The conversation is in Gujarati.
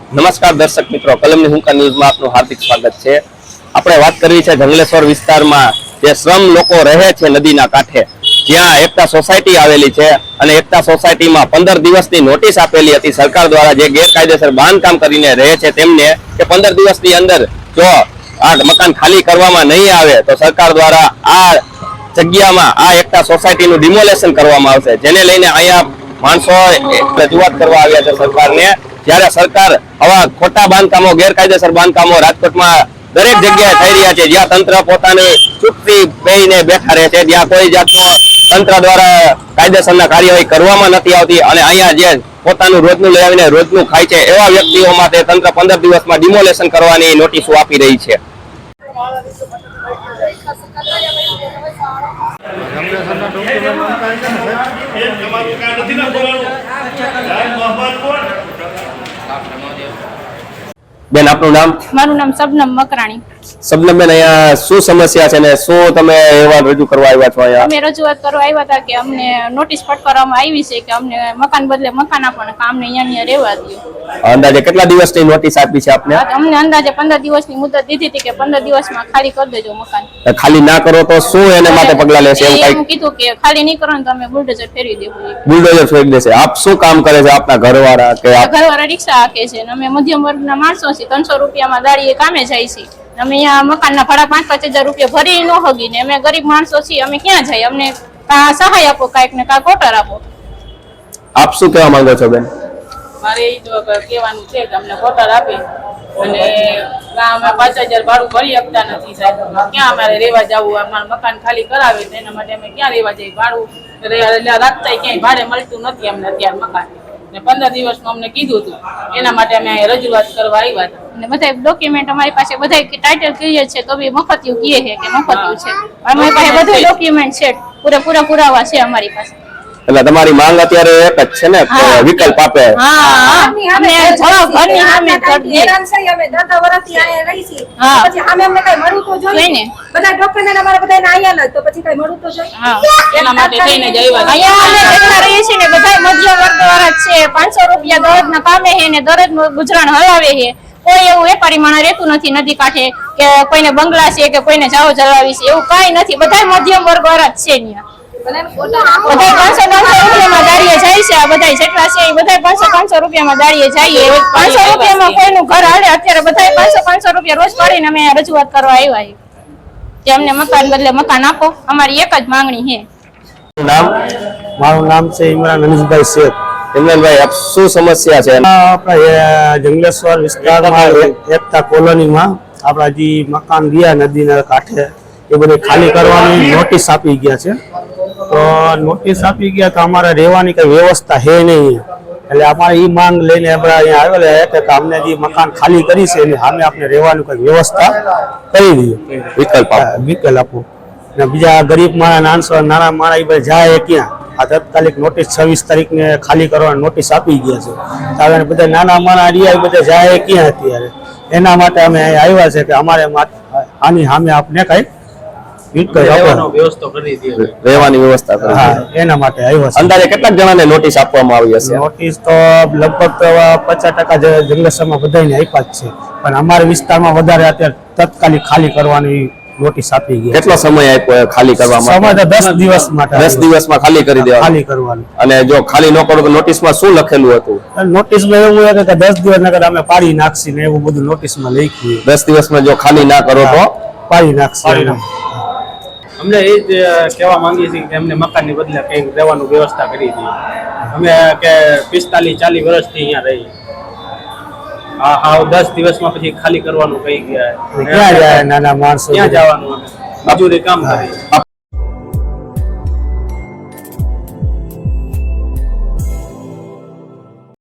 નમસ્કાર દર્શક મિત્રો, કલમની હુંકા ન્યૂઝમાં આપનું હાર્દિક સ્વાગત છે। આપણે વાત કરવી છે જંગલેશ્વર વિસ્તારમાં જે શ્રમ લોકો રહે છે નદીના કાંઠે, જ્યાં એકતા સોસાયટી આવેલી છે અને એકતા સોસાયટીમાં 15 દિવસની નોટિસ આપેલી હતી સરકાર દ્વારા, જે ગેરકાયદેસર બાંધકામ કરીને રહે છે તેમને કે 15 દિવસની અંદર જો આ મકાન ખાલી કરવામાં નહીં આવે તો સરકાર દ્વારા આ જગ્યામાં આ એકતા સોસાયટીનું ડિમોલેશન કરવામાં આવશે, જેને લઈને અહીંયા માણસો રજૂઆત કરવા આવ્યા છે સરકારને। જ્યારે સરકાર આવા ખોટા બાંધકામો, ગેરકાયદેસર બાંધકામો રાજકોટમાં દરેક જગ્યાએ થઈ રહ્યા છે, જ્યાં તંત્ર પોતાની ચૂપથી બેહીને બેઠા રહે છે, જ્યાં કોઈ જાતનો તંત્ર દ્વારા કાયદેસરના કાર્યવાહી કરવામાં નથી આવતી અને અહીંયા જે પોતાનું રોજનું લઈ આવીને રોજનું ખાય છે એવા વ્યક્તિઓ માટે તંત્ર 15 દિવસમાં ડિમોલેશન કરવાની નોટિસો આપી રહી છે। બેન, આપનું નામ? મારું નામ શબનમ મકરાણી। શબનમ બેન, અહીંયા શું સમસ્યા છે ને શું તમે અહેવાલ રજૂ કરવા આવ્યા છો? અહીંયા અમે રજૂઆત કરવા આવ્યા હતા કે અમને નોટિસ ફટકારવામાં આવી છે કે અમને મકાન બદલે મકાન આપો ને કામને અહીંયા રહેવા દો। અંદાજે કેટલા દિવસની નોટિસ આપી છે આપને? અમને અંદાજે 15 દિવસની મુદત દીધી હતી કે 15 દિવસમાં ખાલી કરી દેજો મકાન। ખાલી ના કરો તો શું એને માટે પગલાં લેશે? એમ કીધું કે ખાલી નહીં કરો ને તો અમે બુલડોઝર ફેરવી દેવું। બુલડોઝર ફેરવી દેશે? આપ શું કામ કરે છે આપના ઘરવાળા? કે ઘરવાળા રિક્ષા હાકે છે ને અમે મધ્યમ વર્ગના માણસો છીએ, 300 રૂપિયામાં દાડીએ કામે જાય છે। અમે અહીંયા મકાનના ભાડા 5-5 હજાર રૂપિયા ભરી ન હગી ને અમે ગરીબ માણસો છીએ, અમે ક્યાં જઈએ? અમને કા સહાય આપો કાંઈક ને કા કોટર આપો। આપ શું કહેવા માંગો છો બેન? મારે એ તો કહેવાનું છે કે અમને કોટર આપી અને અમે 5000 ભાડું ભરી શકતા નથી સાહેબ, ક્યાં અમારે રહેવા જવું? અમારું મકાન ખાલી કરાવે તો એના માટે અમે ક્યાં રહેવા જઈએ? ભાડું રાખતા ક્યાંય ભાડે મળતું નથી અમને અત્યારે મકાન, ને 15 દિવસનું અમને કીધું હતું, એના માટે અમે રજૂઆત કરવા આવ્યા હતા। અને બધા ડોક્યુમેન્ટ અમારી પાસે બધા ટાઇટલ ક્લિયર છે તો બી મફતિયું કહે છે કે મફતિયું છે, અમારી પાસે બધું ડોક્યુમેન્ટ છે, પૂરેપૂરા પુરાવા છે અમારી પાસે। એટલે તમારી માંગ અત્યારે એક જ છે ને, વિકલ્પ આપે? અમે જવાબ ઘરની સામે કરી દઈએ। હેરાન થઈ અમે 10 વર્ષથી અહીંયા રહી છીએ, પછી આમે અમને કઈ મળવું તો જોઈએ ને, બધા ડોક્યુમેન્ટ અમારા બધાને અહીંયા જ, તો પછી કઈ મળવું તો જોઈએ। એના માટે થઈને જ આવ્યા અહીંયા અમે જેટલા રહીએ છીએ ને બધા મધ્યમ વર્ગ વાળા છે, 500 રૂપિયા દરરોજના કામે છે ને દરરોજ ગુજરાન હલાવે છે। કોઈ એવું વેપારી માણસ રહેતું નથી નદી કાંઠે કે કોઈને બંગલા છે કે કોઈને જાઓ જલાવી છે, એવું કઈ નથી, બધા મધ્યમ વર્ગ વાળા જ છે અહીંયા। બધા 500-500 રૂપિયામાં દાડીએ જાય છે, આ બધા જેટલા છે એ બધા 500-500 રૂપિયામાં દાડીએ જઈએ। 500 રૂપિયામાં કોઈનું ઘર હાલે? અત્યારે બધા 500-500 રૂપિયા રોજ પાડીને અમે રજૂઆત કરવા આવ્યા છીએ કે અમને મકાન બદલે મકાન આપો, અમારી એક જ માંગણી છે। મારું નામ છે ઇમરાન અનીસભાઈ શેખ। ઇમરાનભાઈ, આપ શું સમસ્યા છે? આપણા જંગલેશ્વર વિસ્તારમાં એકતા કોલોનીમાં આપણા જે મકાન ગયા નદીના કાંઠે એ બધે ખાલી કરવાની નોટિસ આપી ગયા છે, તો નોટિસ આપી ગયા તો અમારે રહેવાની કઈ વ્યવસ્થા છે નહીં, એટલે અમારે એ માંગ લઈને આપણે અહીંયા આવેલા કે અમને જે મકાન ખાલી કરી છે એની સામે આપણે રહેવાની કઈ વ્યવસ્થા કરી દઈએ, વિકલ્પ આપો। ને બીજા ગરીબ માણસ નાના માણસ એ બધા જાય ક્યાં? આ તાત્કાલિક નોટિસ 26 તારીખને ખાલી કરવાની નોટિસ આપી ગયા છે, બધા નાના માણસ રહ્યા બધા જાય ક્યાં અત્યારે? એના માટે અમે આવ્યા છે કે અમારે આની સામે આપને કઈ રહેવાની વ્યવસ્થા કરી, એના માટે આવ્યા છે। અંદાજે કેટલાક જણાને નોટિસ આપવામાં આવી હશે? નોટિસ તો લગભગ 50% જંગલેશ્વરમાં બધાને આપ્યા જ છે, પણ અમારા વિસ્તારમાં વધારે અત્યારે તાત્કાલિક ખાલી કરવાની નોટિસ આપી ગયા। કેટલો સમય આપ્યો ખાલી કરવા માટે? સમય તો 10 દિવસ માટે। 10 દિવસમાં ખાલી કરી દેવાનું? ખાલી કરવાનું। અને જો ખાલી ન કરો તો નોટિસમાં શું લખેલું હતું? નોટિસમાં એવું છે કે 10 દિવસ નકર અમે પાડી નાખશી ને એવું બધું નોટિસમાં લખ્યું। 10 દિવસમાં જો ખાલી ના કરો તો પાડી નાખશી। અમને એ જ કહેવા માંગીએ છીએ કે અમને મકાનની બદલે કંઈક રહેવાનું વ્યવસ્થા કરી દઈએ। અમે કે 45-40 વર્ષથી અહીંયા રહીએ, હા 10 દિવસમાં પછી ખાલી કરવાનું કહી ગયા, ક્યાં જાય નાના માણસો? ક્યાં જવાનું? મજૂરી કામ કરીએ।